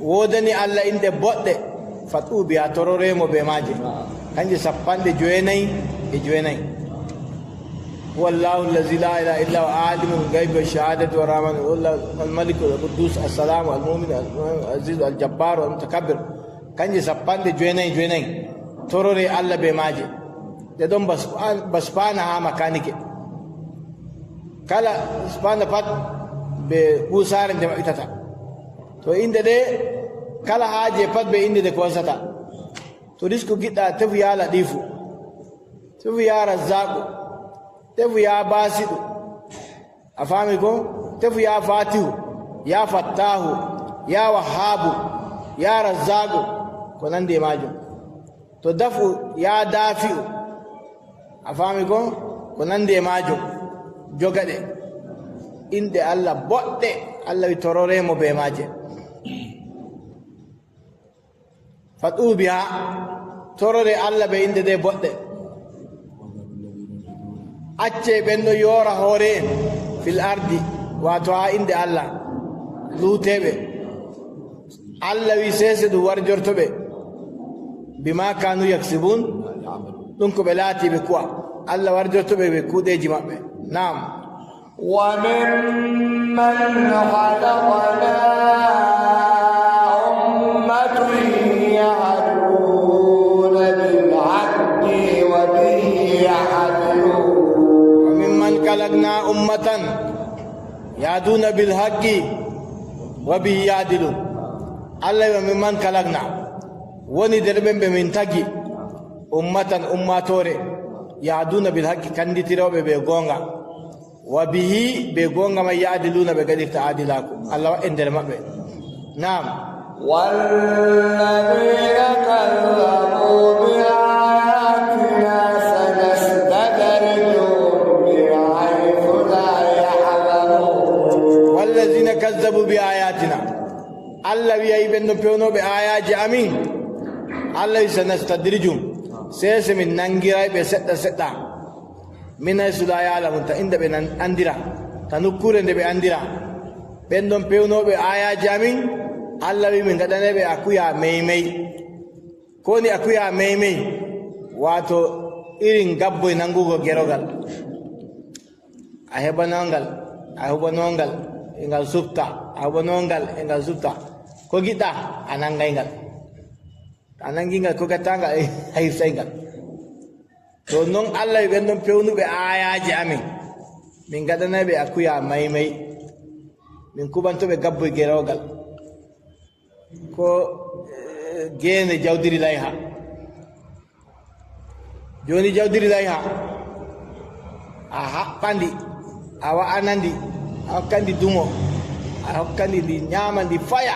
ودني الله إنت بوده فتو بيا توروريمو بماجي كانجي سبان دي جويناي هو الله الذي لا إله إلا هو عالم الغيب والشهادة والرحمن الملك القدوس السلام المؤمن العزيز الجبار والمتكبر كانجي سبان دي جويناي توروري الله بماجي دون بسبانا ها مكانيكي kala spanda pat be kusaren de itata to inde de kala haaje pat be inde de ko sata to risku gidda tefu ya ladifu tefu ya razzaqu tefu ya basidu afami ko tefu ya fatihu ya fattahu ya wahabu ya razzagu ko nande majum to dafu ya dafi'u a fami ko nande majum jogade inde Allah boɗɗe Allah wi tororemo be maje fatu biha torore Allah be inde de boɗɗe acce ɓenɗo yora hoore en fil ardi wato ha inde Allah luuteɓe Allah wi sese ɗum warjortoɓe bima kanu yaksibun ɗum ko ɓe laatiɓe kuwa Allah warjortoɓe ɓe kuuɗeji maɓɓe nam وممن خلقنا أمة يهدون بالحق وبه يعدلون وممن خلقنا أمة يهدون بالحق وبه يعدلون الله وممن خلقنا وني دربن بمن تجي أمة أماتوري يهدون بالحق كندي تروبي بيغونغا وبه بيغونغا ما يعدلون بقدر تعادلاكم الله اندر مبه نعم والذين كذبوا بآياتنا سنستدرجهم من حيث لا يعلمون والذين كذبوا بآياتنا الله يبن بيونو بآيات امين الله سنستدرجهم سيس من نانغيراي بسدا سدا من حيث لا يعلمون عند بن اندرا تنكورن be andira bendon pewno be aya jamin Allah wi min gadane be akuya meymey koni akuya meymey wato irin gabboy nangugo gerogal a hebanongal engal supta a hebanongal engal supta ko gida anangayngal anangingal ko gatanga hay sayngal to non Allah wi bendon pewnu be ayaji amin min gadane be akuya meymey min kubantoɓe gabboy gerogal ko gene jawdiri layha joni jawdiri layha a haɓɓandi a wa'anandi a hokkandi dumo a hokkandi ndi ñama ndi faya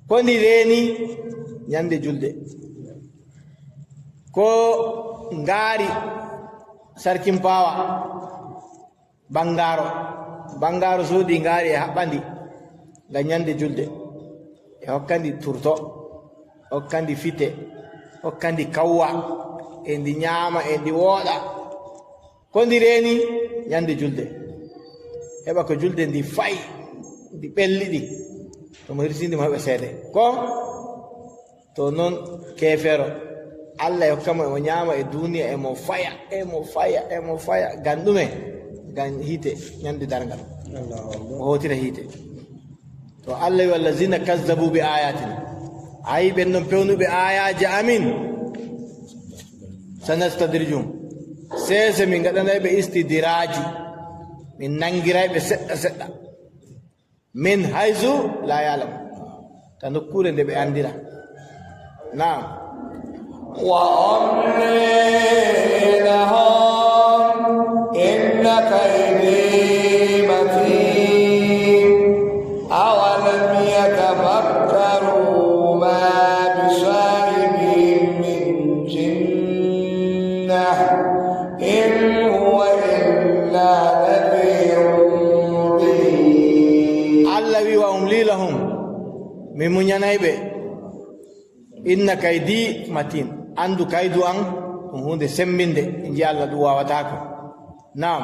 ko ndi reeni ñande julde ko ngaari sarkin pawa bangaro soodi ngaari e haɓɓandi ngam ñande julde e hokkandi turto hokkandi fite hokkandi kawwa e ndi ñaama e ndi wooɗa ko ndi reeni ñande julde heɓa ko julde ndi fayi ndi ɓelliɗi tomo hirsindi mo heɓa seede ko to noon keefeero Allah e hokkamo emo ñaama e duniya emo faya ngam ɗume ngam hiite ñande darngal o hotira hiite to Allah wi wallazina kazzabu bi ayatina ayi ɓen ɗon pewnuɓe ayaji amin sanastadrijum sese min gaɗanayɓe istidiraji min nangirayɓe seɗɗa seɗɗa min haysu la yalam ta nokkure nde ɓe andira naam وأملي لهم إن كيدي متين أولم يتفكروا ما بصاحبهم من جنة إن هو إلا نذير مبين الله وأملي لهم من منينيبه إن كيدي متين andu kaydu an ɗum hunde sembinde e ji Allah ɗum wawatako nam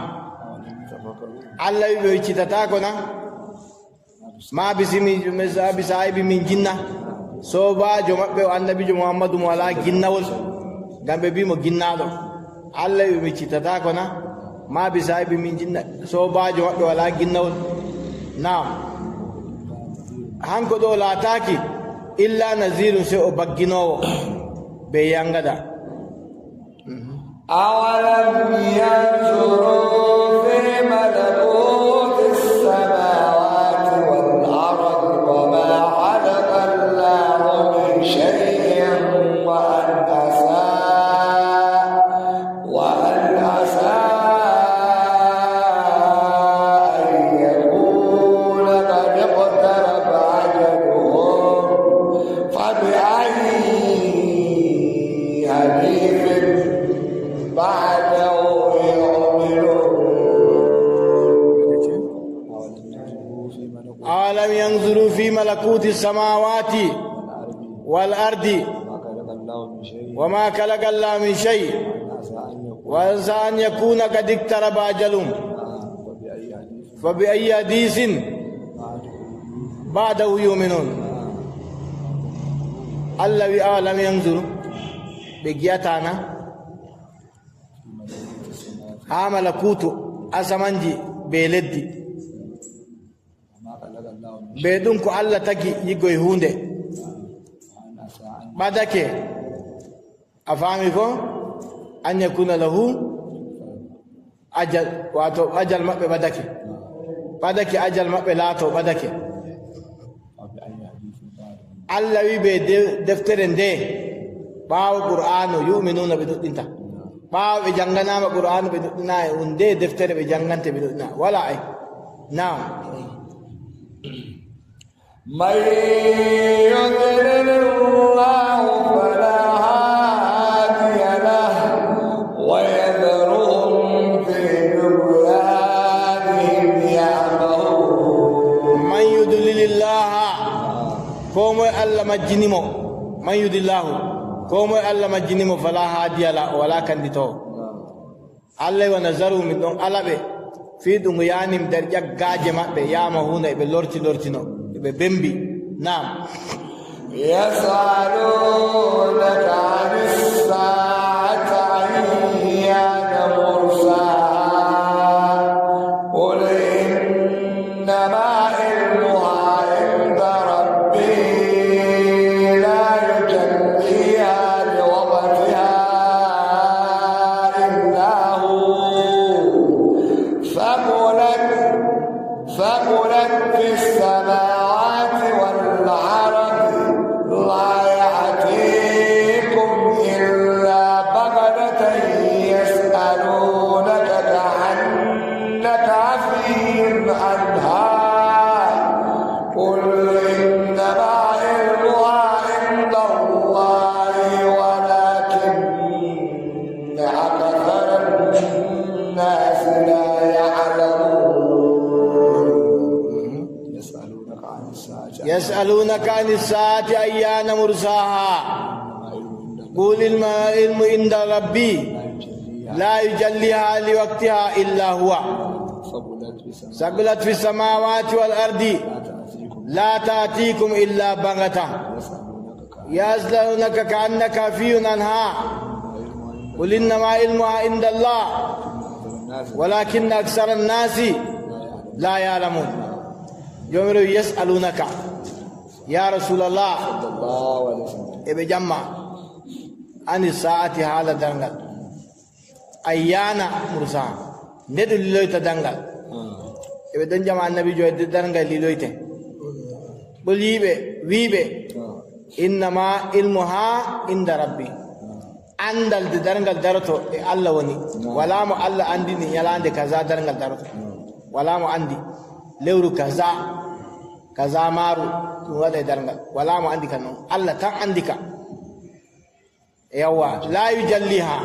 Allah wi ɓe wiccitatako na ma bisaibi min jinna sobajo maɓɓe o annabijo Muhammadu mo wala ginnawol ngam ɓe mbimo ginnaɗo Allah wi ɓe wiccitatako na ma bisaibi min jinna sobajo maɓɓe wala ginnawol nam hanko ɗo laataki illa nazirun se o bagginowo بيانغدا أولم ينظروا في ملكوت السماوات والأرض وما خلق الله من شيء وأن عسى أن يكون قد حديث بعده يؤمنون أولم ينظروا في ملكوت السماوات والأرض وما خلق الله من شيء وعسى أن يكون قد اقترب أجلهم فبأي حديث بعده يؤمنون الذي أولم ينظروا بقياتنا ملكوت أسمنجي بلدي بدون كو الله تكي يغوي هوندي بدك أفهمكم أن يكون له أجل واتو أجل ما بدك أجل ما بلاتو بدك الله يبي دفترين ده باو قرآن يؤمنون بدوتنا باو بجانغنا ما قرآن بدوتنا وندي دفتر بجانغنت بدوتنا ولا أي نعم من يضلل الله فلا هادي له ويذرهم في طغيانهم يعمهون من يضلل الله كوم الله مجنمو من يضلل الله كوم الله مجنمو فلا هادي له ولا كندتو الله ونزرهم من دون ألبه في طغيانهم درجة غاجمة يعمهون بلورتي بمبي نعم يسألونك عن الساعة أيان مرساها قل إنما علمها عند ربي لا يجليها لوقتها إلا هو ثقلت في السماوات والأرض لا يأتيكم إلا بغتة يسألونك كأنك حفي عنها قل إنما علمها عند الله ولكن أكثر الناس لا يعلمون يسألونك عن الساعة أيان مرساها قل العلم عند ربي لا يجليها لوقتها إلا هو ثقلت في السماوات والأرض لا تأتيكم إلا بغتة يسألونك كأنك حفي عنها قل إنما علمها عند الله ولكن أكثر الناس لا يعلمون يوم يسألونك يا رسول الله ابي جمع عن الساعة هذا دنگل أيانا مرسا ندل لويت دنگل ابي دن جمع النبي جو دنگل لويت بليبه ويبه إنما علمها عند ربي عندل دنگل درتو الله وني ولا مو الله عندي يلاند كذا دنگل درتو ولا مو عندي لورو كذا مارو ولا درنgal ولا ما عندك نو الله تان عندك يوا لا يجليها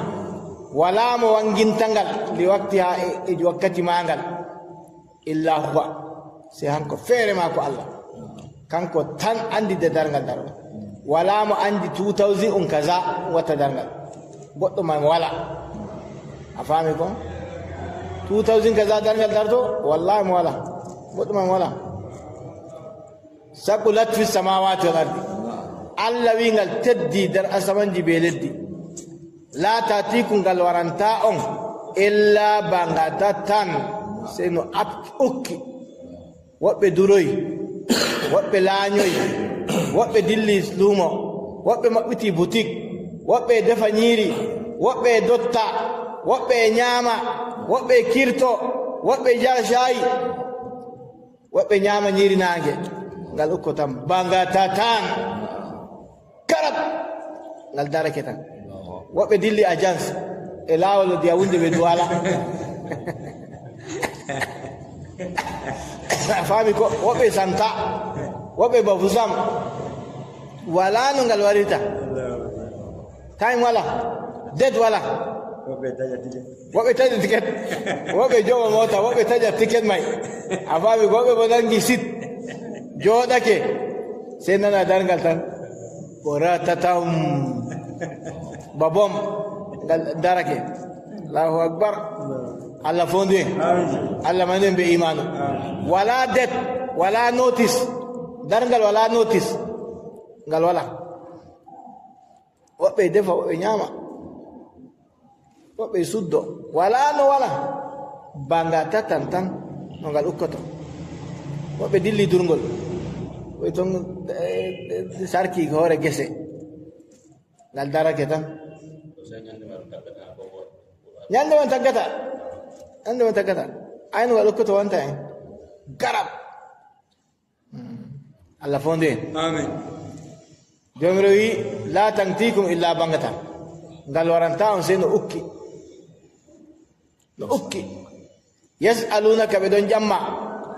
ولا ما وانجين تنgal لوقتها وقت مانgal الا هو سيهانكو فيري ماكو الله كانكو تان عندي درنgal دار ولا ما عندي 2000 كذا وتدرنgal goddo man wala afami ko 2000 كذا درنgal dardo wallahi mo wala goddo man wala ثقلت في السماوات والأرض الله وينال تدي در أسمان جبيلدي لا تأتيكم قال ورانتاهم إلا بانغاتان سينو أوكي وبدروي وبلانيوي وبدلي سلومو وبمكتي بوتيك وبدفنيري وبدوتا وبنياما وبكيرتو وبجاشاي وبنياما نيري نانجي ngal ukkotam bangatatan karab ngal daraketan woɓe dilli agence e laawol diya wunde ɓe duwala faami ko woɓe santa woɓe bafusam wala no ngal warita time wala det wala woɓe taƴa ticket woɓe joɓa mota woɓe taƴa ticket may a faami woɓe bo nangi sit jooɗake sey nana dargal tan ko ratatam babom ngal darake allahu akbar allah fondu en allah mani en ɓe imanu wala det wala notice dargal wala notice ngal wala woɓɓe defa woɓe ñaama woɓɓe suddo wala no wala banga tatan tan no ngal ukkoto woɓɓe dilli durngol ɓe ton sarki hoore gese ngal darake tan ñande man taggata ayno ngal ukkoto wonta en garab allah fondu en amin jomiro wi la tantikum illa bangata ngal waranta on sey no ukki yasalunaka ɓe ɗon ƴamma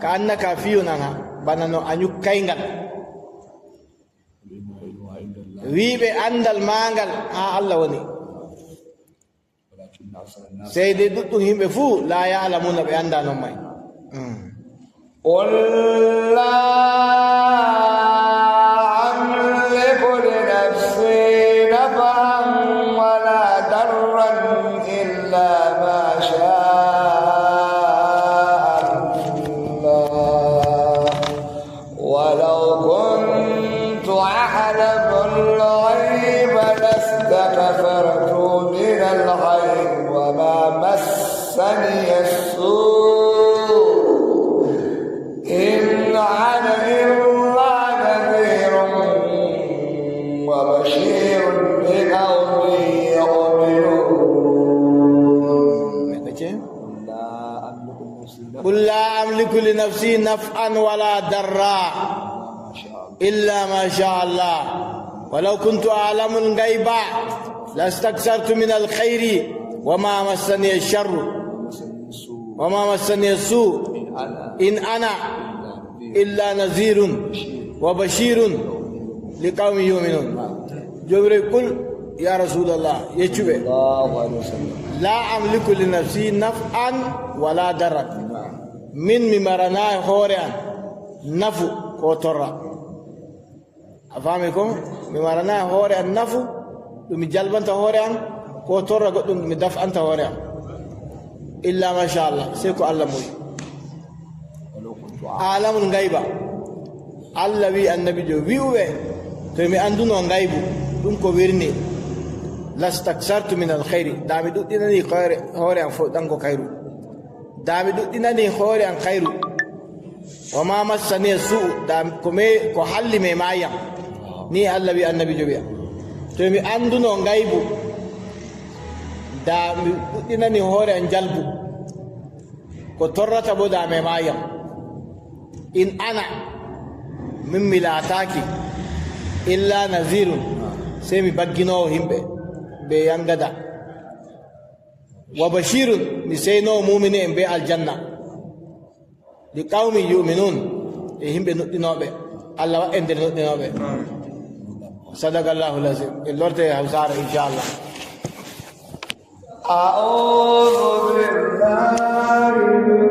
ka annaka fiyunana bana no a ñukkaygal wiɓe andal mangal ha allah woni seyde ɗuɗɗum yimɓe fuu la yalamuna ɓe anda non may قل لا أملك لنفسي نفعا ولا ضرا إلا ما شاء الله ولو كنت أعلم الغيب لاستكثرت من الخير وما مسني السوء إن أنا إلا نذير وبشير لقوم يؤمنون قل لا أملك لنفسي نفعا ولا ضرا إلا ما شاء الله ولو كنت أعلم الغيب لاستكثرت من الخير وما مسني الشر وما مسني السوء إن أنا إلا نذير وبشير لقوم يؤمنون جبريل قل يا رسول الله يجب لا أملك لنفسي نفعا ولا ضرا من ممرنا خوريا نفو كوتورا أفهمكم ممرنا خوريا نفو دم جلبان تخوريا كوتورا قدم مدفع أنت خوريا إلا ما شاء الله سيكو الله موي عالم الغيبة الله وي النبي جو ويوه كمي أندون غيبو دون كويرني لاستكثرت من الخير دامي دو ديناني خوري أن فوتانكو خيرو دامي دو ديناني خوري أن خيرو وما مسني السوء دام كمي كو حل مي مايا ني الله وي النبي جو بيا كمي أندون غيبو دامي دو ديناني خوري أن جلبو كو ترتا بو دامي مايا إن أنا من ملاتاكي إلا نذير سيمي بجنو هم بيانغدا وبشير نسينو مؤمنين بالجنة لقوم يؤمنون هم بنؤمنون الله وإندر نؤمنون صدق الله العظيم اللورت هوسار إن شاء الله أعوذ بالله